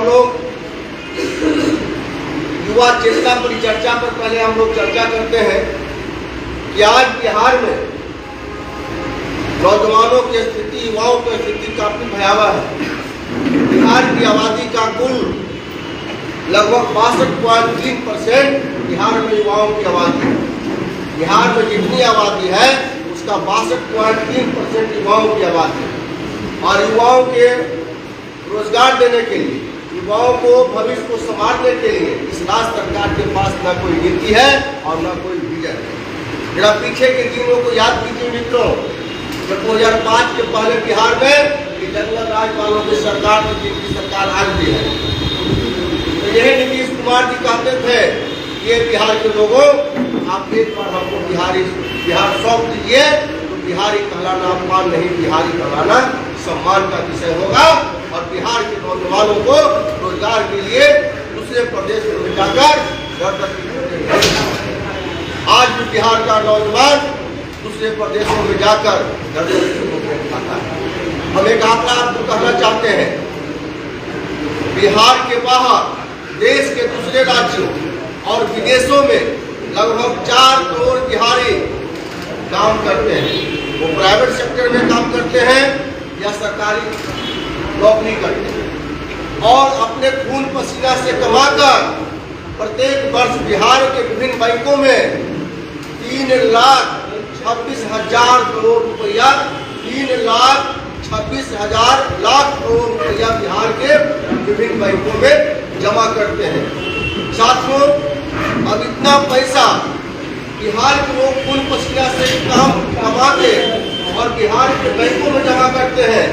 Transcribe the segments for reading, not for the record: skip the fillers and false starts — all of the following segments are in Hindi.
हम लोग युवा चेतना परिचर्चा पर पहले हम लोग चर्चा करते हैं कि आज बिहार में नौजवानों की स्थिति, युवाओं की स्थिति काफी भयावह है। बिहार की आबादी का कुल लगभग 62.3% बिहार में युवाओं की आबादी है। बिहार में जितनी आबादी है उसका 62.3% युवाओं की आबादी है। और युवाओं के रोजगार देने के लिए, युवाओं को भविष्य को संभालने के लिए इस राज्य सरकार के पास न कोई नीति है और न कोई विजन है। जरा पीछे के दिनों को याद कीजिए मित्रों, जब 2005 के पहले बिहार में जंगल राज वालों की सरकार थी, जिनकी सरकार आज भी है, तो यही नीतीश कुमार जी कहते थे ये बिहार के लोगों, आप एक बार हमको बिहार सौंप दीजिए तो बिहारी कहलाना अपमान नहीं, बिहारी कहलाना सम्मान का विषय होगा। और बिहार के नौजवानों को रोजगार के लिए दूसरे प्रदेश में जाकर आज भी बिहार का नौजवान दूसरे प्रदेशों में जाकर खाता है। हम एक आंकड़ा आपको कहना चाहते हैं, बिहार के बाहर देश के दूसरे राज्यों और विदेशों में लगभग 4 करोड़ बिहारी काम करते हैं। वो प्राइवेट सेक्टर में काम करते हैं या सरकारी नौकरी करते हैं और अपने खून पसीना से कमाकर प्रत्येक वर्ष बिहार के विभिन्न बैंकों में 3,26,000 करोड़ रुपया, 3,26,000 लाख करोड़ रुपया बिहार के विभिन्न बैंकों में जमा करते हैं। साथियों, अब इतना पैसा बिहार के लोग खून पसीना से काम कमाते और बिहार के बैंकों में जमा करते हैं,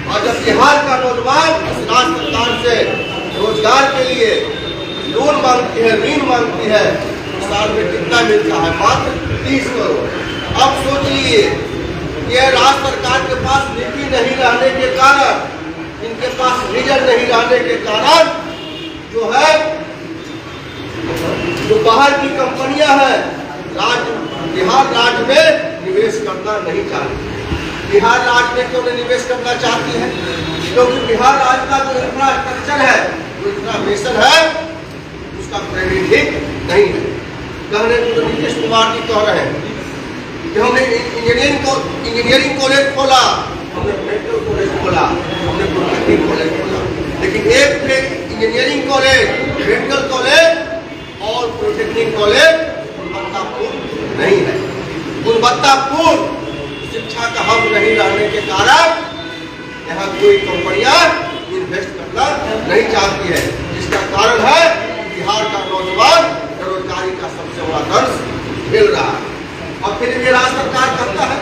और जब बिहार का नौजवान इस राज्य सरकार से रोजगार के लिए लोन मांगती है, ऋण मांगती है, तो साल में कितना मिलता है? मात्र 30 करोड़। अब सोचिए, यह राज्य सरकार के पास नीति नहीं रहने के कारण, इनके पास विजन नहीं रहने के कारण जो है, जो बाहर की कंपनियां हैं बिहार राज्य में निवेश करना नहीं चाहती। बिहार राज्य में क्यों नहीं निवेश करना चाहती है? क्योंकि बिहार राज्य का जो इंफ्रास्ट्रक्चर है, जो इंफ्रास्ट्रक्चर है, उसका क्रेडिट ठीक नहीं है। कहने को नीतीश कुमार जी कह रहे हैं कि हमने इंजीनियरिंग कॉलेज खोला, हमने मेडिकल कॉलेज खोला, हमने पॉलिटेक्निक कॉलेज खोला, लेकिन एक भी इंजीनियरिंग कॉलेज, मेडिकल कॉलेज और पॉलिटेक्निक कॉलेज गुणवत्तापूर्ण नहीं है। गुणवत्तापूर्ण शिक्षा का हक नहीं रहने के कारण यहाँ कोई कंपनियां इन्वेस्ट करना नहीं चाहती है, जिसका कारण है बिहार का नौजवान बेरोजगारी का सबसे बड़ा दर्श मिल रहा है। और फिर ये राज्य सरकार करता है,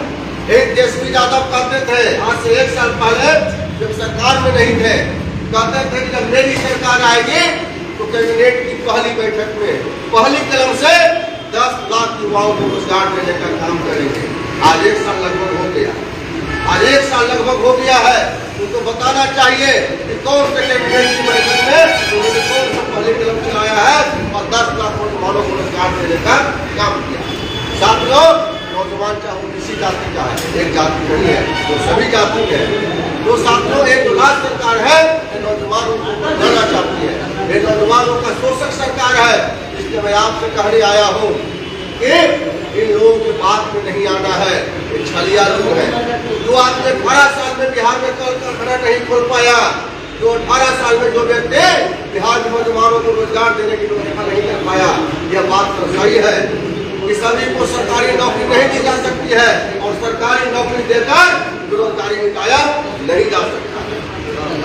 एक तेजस्वी यादव कहते थे आज से 1 साल पहले जब सरकार में नहीं थे, कहते थे कि जब मेरी सरकार आएगी तो कैबिनेट की पहली बैठक में पहली कलम से 10 लाख युवाओं को रोजगार देने का काम करेंगे। आज 1 साल लगभग हो गया, आज 1 साल लगभग हो गया है। उनको बताना चाहिए कि कौन से कैबिनेट की बैठक में उन्होंने कौन सा पहले कलम चलाया है और 10 लाख नौजवानों को रोजगार देने का काम किया। साथियों, नौजवान चाहे वो किसी जाति का है, एक जाति नहीं है, वो सभी जाति के हैं। तो साथियों, एक राज्य सरकार है, नौजवानों को बदलना चाहती है, ये नौजवानों का शोषक सरकार है। इसलिए मैं आपसे कहने आया हूँ कि इन लोगों की बात में नहीं आना है। ये छलिया लोग हैं। जो आदमी 18 साल में बिहार में कल कारखाना नहीं खोल पाया, जो 18 साल में जो व्यक्ति बिहार के नौजवानों को रोजगार देने की व्यवस्था नहीं कर पाया, यह बात तो सही है कि सभी को सरकारी नौकरी नहीं दी जा सकती है और सरकारी नौकरी देकर बेरोजगारी मिटाया नहीं जा सकता।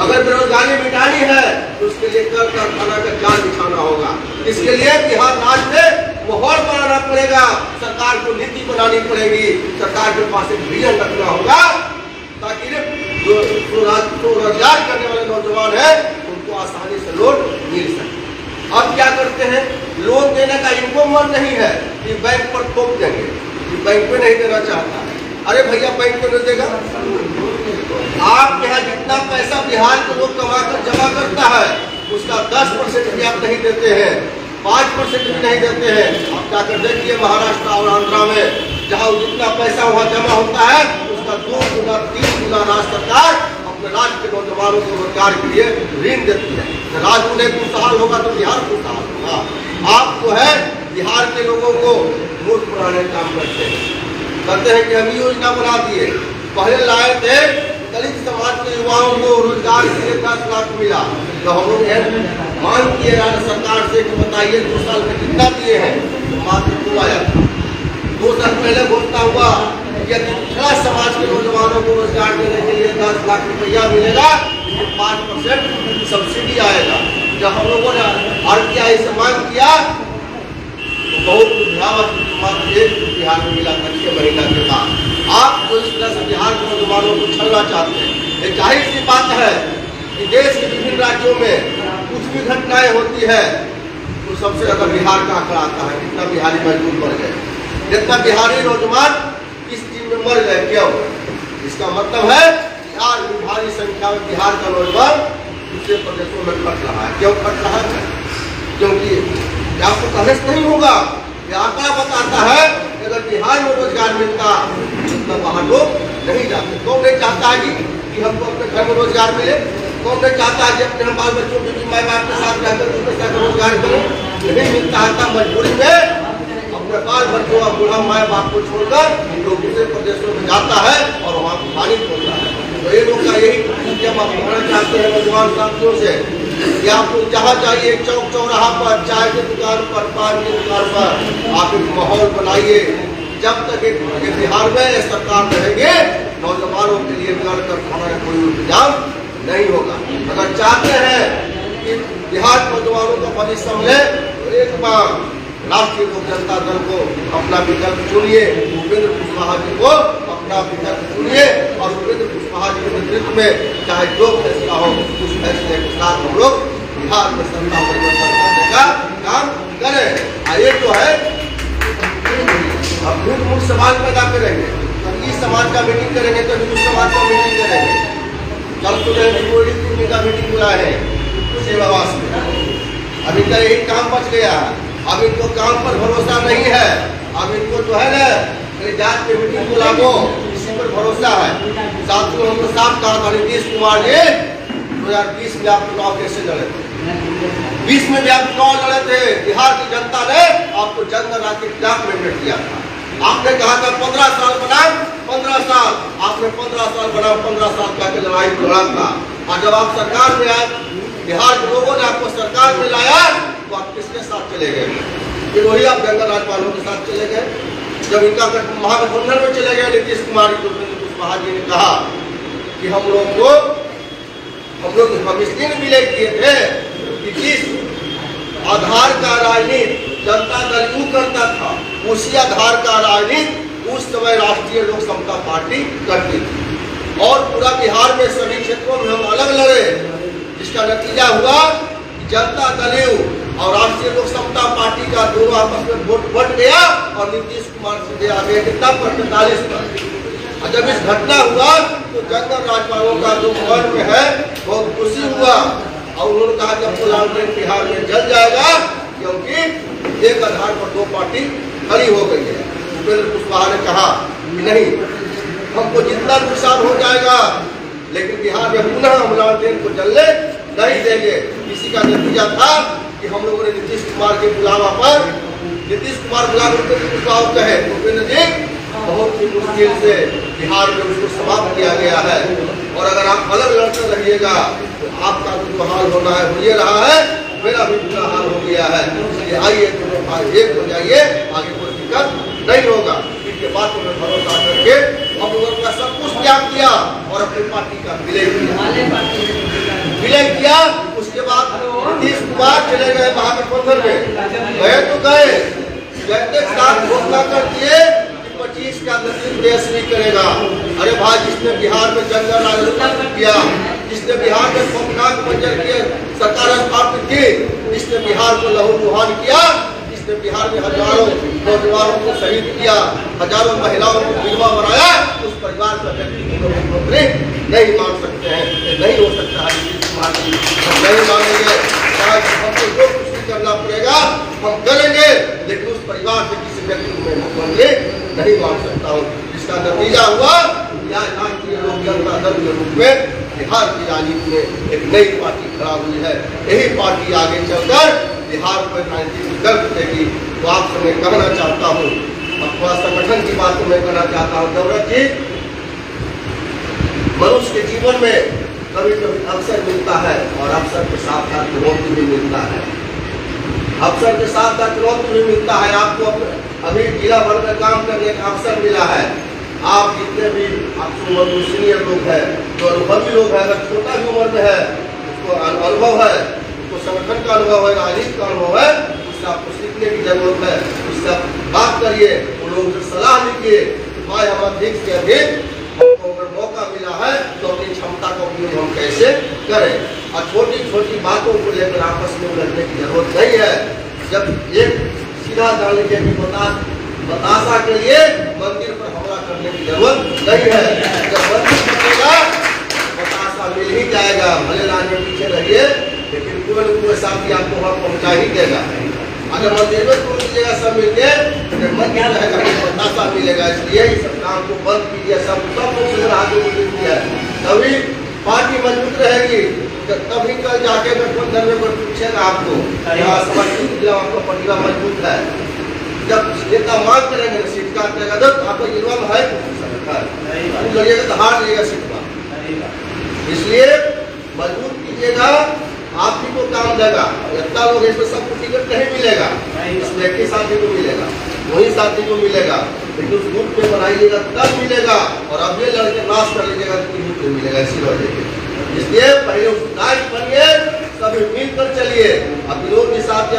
अगर बेरोजगारी मिटानी है तो उसके लिए कल कारखाना का जाल बिछाना होगा। इसके लिए बिहार राज्य में माहौल बनाना पड़ेगा, सरकार को नीति बनानी पड़ेगी, सरकार के पास एक विजन रखना होगा ताकि जो रोजगार करने वाले नौजवान हैं उनको आसानी से लोन मिल सके। अब क्या करते हैं, लोन देने का इनको मन नहीं है कि बैंक पर थोप देंगे, कि बैंक में नहीं देना चाहता। अरे भैया, बैंक में नहीं देगा। आप यहाँ जितना पैसा बिहार के लोग कमाकर जमा करता है उसका 10% भी आप नहीं देते हैं, 5% भी नहीं देते हैं। आप जाकर देखिए महाराष्ट्र और आंध्रा में, जहाँ जितना पैसा वहाँ जमा होता है उसका 2 गुना 3 गुना राज्य सरकार अपने राज्य के नौजवानों को रोजगार के लिए ऋण देती है। राज्य उन्हें खुशहाल होगा तो बिहार खुशहाल होगा। आप जो है बिहार के लोगों को मूर्ख बनाने का काम करते हैं कि हम योजना बना दिए। पहले लाए थे दलित समाज के युवाओं को रोजगार के लिए 10 लाख मिला, तो हम लोग मांग किए राज्य सरकार से कि बताइए 2 साल में कितना दिए हैं, तो मात्र 2 आया था। 2 साल पहले घोषणा हुआ कि यदि पिछड़ा समाज के नौजवानों को रोजगार देने के लिए 10 लाख रुपया मिलेगा, 5% सब्सिडी आएगा। जब हम लोगों ने RTI से मांग किया तो बहुत बिहार में मिला 6 महीना के बाद। आप तो इस तरह से बिहार के नौजवानों को छलना चाहते हैं। एक जाहिर सी बात है कि देश के विभिन्न राज्यों में कुछ भी घटनाएं होती है तो सबसे ज्यादा बिहार का आंकड़ा आता है, कितना बिहारी मजदूर मर गए, कितना बिहारी नौजवान इस चीज में मर गए। क्यों? इसका मतलब है बिहार में भारी संख्या में बिहार का नौजवान दूसरे प्रदेशों में कट रहा है। क्यों कट रहा है? क्योंकि आपको कहने से नहीं होगा, ये आंकड़ा बताता है कि अगर बिहार में रोजगार मिलता तो वहाँ लोग नहीं जाते। कौन नहीं चाहता है कि हमको अपने घर में रोजगार मिले? कौन नहीं चाहता है कि अपने हम बाल बच्चों के माँ बाप के साथ रहकर उनके साथ रोजगार करें? नहीं मिलता है, मजबूरी में अपने बाल बच्चों और बूढ़ा माँ बाप को छोड़कर लोग दूसरे प्रदेशों में जाता है और वहाँ पानी खोलता है। तो ये लोग का यही हम कहना चाहते हैं नौजवान साथियों से कि आप लोग जहाँ जाइए, चौक चौराहा पर, चाय की दुकान पर, पान की दुकान पर, आप एक माहौल बनाइए। जब तक एक बिहार में सरकार रहेंगे, नौजवानों के लिए घर कर खाना का कोई इंतजाम नहीं होगा। अगर चाहते हैं कि बिहार नौजवानों का भविष्य संभले तो एक बार राष्ट्रीय लोक जनता दल को अपना विकल्प चुनिए, उपेंद्र कुशवाहा जी को अपना विकल्प चुनिए और उपेंद्र कुशवाहा जी के नेतृत्व में चाहे जो फैसला हो उस फैसले के साथ हम लोग बिहार में सत्ता परिवर्तन करने का काम करें। ये तो है अब झूठ मूठ समाज पैदा करेंगे, तब इस समाज का मीटिंग करेंगे तो उस समाज का मीटिंग करेंगे। कल सुबह का मीटिंग बुलाए हैं सेवावास में, अभी का यही काम बच गया है। अब इनको काम पर भरोसा नहीं है, अब इनको जो है ना जात के मीटिंग को लागो इसी पर भरोसा है। साथियों हमको साफ कहा था नीतीश कुमार जी 2020 में आप चुनाव कैसे लड़े थे? 20 में भी आप चुनाव लड़े थे, बिहार की जनता ने आपको जंग लगा के खिलाफ मैंडेट दिया था। आपने कहा था 15 साल बना 15 साल, आपने 15 साल बना 15 साल का लड़ाई लड़ा था। और जब आप सरकार में आए, बिहार के लोगों ने आपको सरकार में लाया तो आप किसके साथ चले गए? फिर वही आप जंगल राज्यपालों के साथ चले गए। जब इनका महागठबंधन में चले गए नीतीश कुमार कुशवाहा जी ने कहा कि हम लोग इसलिए विलय किए थे कि जिस आधार का राजनीति जनता दल यूं करता था, उसी आधार का राजनीति उस समय राष्ट्रीय लोक समता पार्टी करती थी। और पूरा बिहार में सभी क्षेत्रों में हम अलग लड़े, जिसका नतीजा हुआ कि जनता दल और राष्ट्रीय लोक समता पार्टी का दोनों आपस में वोट बट गया और नीतीश कुमार सीधे आ गए कितना पर 45 पर। और जब इस घटना हुआ तो जंगल राज्यपालों का जो मन में है बहुत खुशी हुआ और उन्होंने कहा कि अब लालटेन बिहार में जल जाएगा, क्योंकि एक आधार पर 2 पार्टी खड़ी हो गई है। उपेंद्र कुशवाहा ने कहा कि नहीं, हमको जितना नुकसान हो जाएगा लेकिन बिहार में पुनः हम लालटेन को जलने नहीं देंगे। इसी का नतीजा था कि हम लोगों ने नीतीश कुमार के बुलावा पर नीतीश कुमार बुलाकर कुशवाहा कहे उपेंद्र जी बहुत ही मुश्किल से बिहार में उसको समाप्त किया गया है और अगर आप अलग लड़ते रहिएगा तो आपका जो हाल होना है हो ये रहा है, मेरा भी बुरा हाल हो गया है। इसलिए आइए दोनों भाई एक हो जाइए, आगे कोई दिक्कत नहीं होगा। इनके बाद में भरोसा करके हम लोगों का सब कुछ त्याग किया और अपनी पार्टी का विलय किया। उसके बाद नीतीश कुमार चले गए महागठबंधन में, गए तो गए, कहते साथ घोषणा कर दिए 25 का नेतृत्व देश नहीं करेगा। अरे भाई, जिसने बिहार में जंगल राज किया, जिसने बिहार में खौफनाक मंजर किए सरकार स्थापित की, जिसने बिहार को लहूलुहान किया, जिसने बिहार में हजारों नौजवानों को शहीद किया, हजारों महिलाओं को विधवा बनाया, उस परिवार का व्यक्ति को मुख्यमंत्री नहीं मान सकते हैं। नहीं हो सकता है नीतीश कुमार जी, हम नहीं मानेंगे। हमको जो कुछ भी करना पड़ेगा हम करेंगे, लेकिन उस परिवार से किसी व्यक्ति को मैं मुख्यमंत्री नहीं मान सकता हूँ। जिसका नतीजा हुआ राष्ट्रीय लोक जनता दल के रूप में बिहार की राजनीति में एक नई पार्टी खड़ा हुई है। यही पार्टी आगे चलकर बिहार को राजनीतिक विकल्प देगी। तो आप मैं कहना चाहता हूँ, अपना संगठन की बात मैं कहना चाहता हूँ, दौलत जी, मनुष्य के जीवन में कभी कभी अवसर मिलता है और अवसर के साथ साथ चुनौती भी मिलता है। अवसर के साथ साथ चुनौती भी मिलता है। आपको अभी जिला भर में काम करने का अवसर मिला है। आप जितने भी आपको उम्र में सीनियर लोग हैं, जो अनुभवी लोग हैं, अगर छोटा भी उम्र में है, उसको अनुभव है, उसको संगठन का अनुभव है, राजनीति का अनुभव है, उससे आपको सीखने की जरूरत है। उससे आप बात करिए, उन लोगों से सलाह लीजिए कि भाई हम अधिक से अधिक हमको अगर मौका मिला है तो अपनी क्षमता का उपयोग हम कैसे करें। और छोटी छोटी बातों को लेकर आपस में लड़ने की जरूरत नहीं है। जब एक सीधा जान लीजिए कि बतासा के लिए मंदिर पर हमला करने की जरूरत नहीं है। जब मंदिर बनेगा बतासा मिल ही जाएगा। भले लाइन में पीछे रहिए, लेकिन कोई साथी आपको वहां पहुंचा ही देगा। अगर मंदिर में छोड़ दीजिएगा सब मिलके, मंदिर रहेगा बतासा मिलेगा। इसलिए इस काम को बंद कीजिए। सब किया तभी पार्टी मजबूत रहेगी। तभी कल जाके गठबंधन में कोई पूछेगा आपको समर्थित जिला आपका पटिया मजबूत है। जब नेता मांग करेंगे सीट का आपको युवा में है लड़िएगा तो हार जाइएगा सीट का। इसलिए मजबूत कीजिएगा, आप ही को काम देगा। इतना लोग इसमें सबको टिकट नहीं मिलेगा, इसमें एक ही साथी को मिलेगा, वही साथी को मिलेगा। लेकिन उस ग्रुप में बनाइएगा तब मिलेगा, और अब ये लड़के नाश कर लीजिएगा तो ग्रुप में मिलेगा। इसी वजह इसलिए पहले उस दायित्व बनिए, सभी मिलकर चलिए। अब विरोध के साथ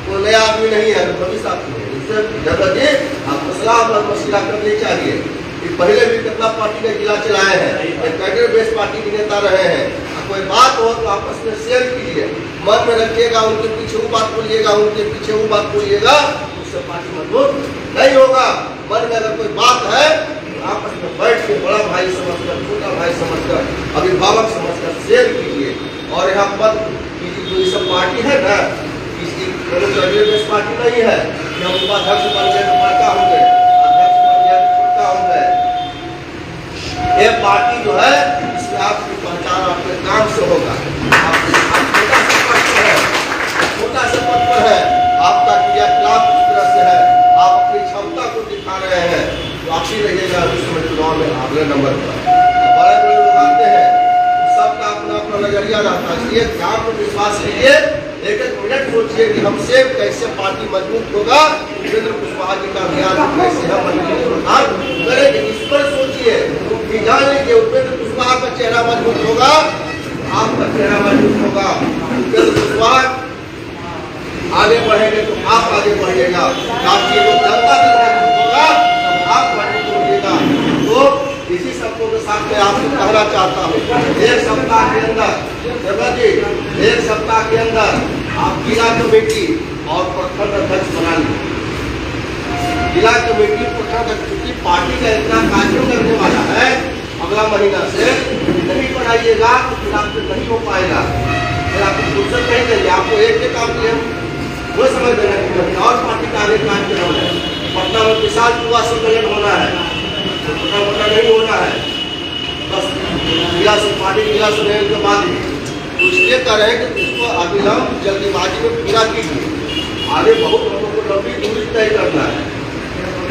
कोई नया आदमी नहीं है, सभी साथी है। इससे जगह जी आपको सलाह मशविरा करनी चाहिए कि पहले भी कितना पार्टी का जिला चलाए हैं, कैडर बेस्ड पार्टी के नेता रहे हैं। कोई बात हो तो आपस में शेयर कीजिए, मन में रखिएगा, उनके पीछे वो बात बोलिएगा, उनके पीछे वो बात बोलिएगा, उससे पार्टी मजबूत नहीं होगा। मन में अगर कोई बात है तो आपस में बैठ के बड़ा भाई समझकर, छोटा भाई समझकर, अभिभावक समझकर शेयर कीजिए। और यहाँ मत कीजिए जो ये सब पार्टी है ना, इसकी पार्टी नहीं है कि हम उपाध्यक्ष बन गए तो बड़का होंगे, अध्यक्ष बन गए तो छोटा होंगे। ये पार्टी जो है इसमें आपकी पहचान आपके काम से होगा। छोटा सा पद पर है, आपका क्रियाकलाप इस तरह से है, आप अपनी क्षमता को दिखा रहे हैं, तो आप ही रहिएगा विश्व चुनाव में अगले नंबर पर। बड़े बड़े लोग आते हैं, सबका अपना अपना नजरिया रहता है। इसलिए काम पर विश्वास कीजिए, एक एक मिनट सोचिए कि हमसे कैसे पार्टी मजबूत होगा, उपेंद्र कुशवाहा जी का अभियान कैसे हम मजबूत करेंगे, इस पर सोचिए। जान लीजिए उपेंद्र कुशवाहा का चेहरा मजबूत होगा, आपका चेहरा मजबूत होगा। उपेंद्र कुशवाहा आगे बढ़ेंगे तो आप आगे बढ़िएगा, आपकी जो जनता मजबूत होगा आप मजबूत होइएगा। तो इसी शब्दों के साथ मैं आपसे कहना चाहता हूँ, एक सप्ताह के अंदर जी, एक सप्ताह के अंदर आप जिला कमेटी और प्रखंड अध्यक्ष बना लीजिए। जिला कमेटी प्रखंड की पार्टी का इतना कार्यक्रम करने वाला है, अगला महीना से नहीं बनाइएगा तो फिर आपसे नहीं हो पाएगा। फिर आपको फुर्सत नहीं देंगे, आपको एक के काम के वो समझ देना कि और पार्टी का आगे काम करना है। पटना में विशाल युवा सम्मेलन होना है, छोटा मोटा नहीं होना है, बस जिला से पार्टी जिला सम्मेलन के बाद इसलिए कर रहे हैं कि इसको अविलंब जल्दीबाजी में पूरा कीजिए। आगे बहुत लोगों को लंबी दूरी तय करना है।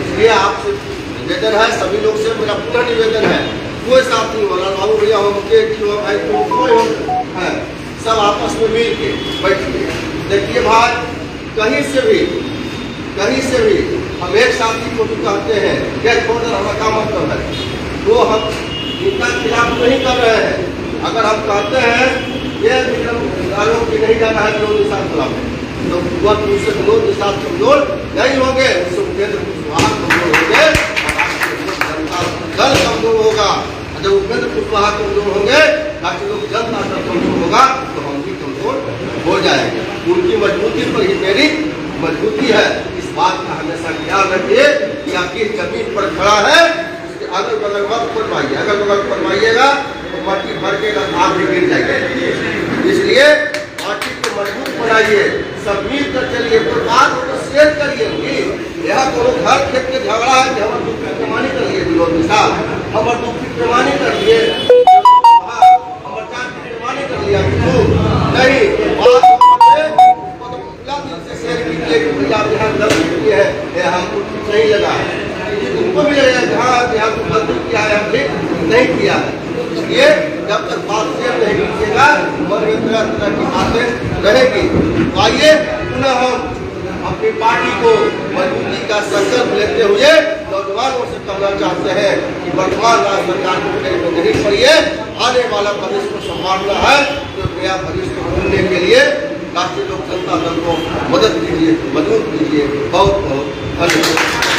इसलिए आपसे निवेदन है, सभी लोग से मेरा पूरा निवेदन है, कोई साथ नहीं होना, बाबू भैया हो, भाई कोई है, सब आपस में मिल के बैठिए। देखिए भाई, कहीं से भी हम एक साथी को भी कहते हैं क्या छोड़कर हमारा क्या मतलब है, तो हम इनका खिलाफ नहीं कर रहे हैं। अगर हम कहते हैं ये विक्रम की नहीं जाना है विरोध निशान खिलाफ, तो वह दूसरे विरोध निशान कमजोर नहीं होंगे, उससे उपेंद्र कुशवाहा कमजोर होंगे, जनता दल कमजोर होगा। जब उपेंद्र कुशवाहा कमजोर होंगे, बाकी लोग जनता दल कमजोर होगा, तो हम भी कमजोर हो जाएंगे। उनकी मजबूती पर ही मेरी मजबूती है। इस बात का हमेशा ख्याल रखिए कि आप किस जमीन पर खड़ा है, उसके अगल बगल मत फरमाइए। अगल बगल फरमाइएगा तो मट्टी भर के आप भी गिर जाएंगे। इसलिए पार्टी को मजबूत बनाइए, सब मिल कर चलिए, कोई बात हो तो शेयर करिए। यहाँ कोनो घर खेत के झगड़ा है कि हमारे दुख की प्रमाणी करिए, विरोध निशान हमारे दुख की प्रमाणी करिए, चाहे हम ठीक नहीं किया है। इसलिए जब तक बात शेयर नहीं कीजिएगा मन में तरह तरह की बातें रहेगी। तो आइए पुनः हम अपनी पार्टी को मजबूती का संकल्प लेते हुए नौजवानों से कहना चाहते हैं कि वर्तमान राज्य सरकार को नहीं पड़िए, आने वाला भविष्य को संभालना है। तो नया भविष्य को ढूंढने के लिए राष्ट्रीय लोक समता दल को मदद कीजिए, मजबूत कीजिए। बहुत बहुत धन्यवाद।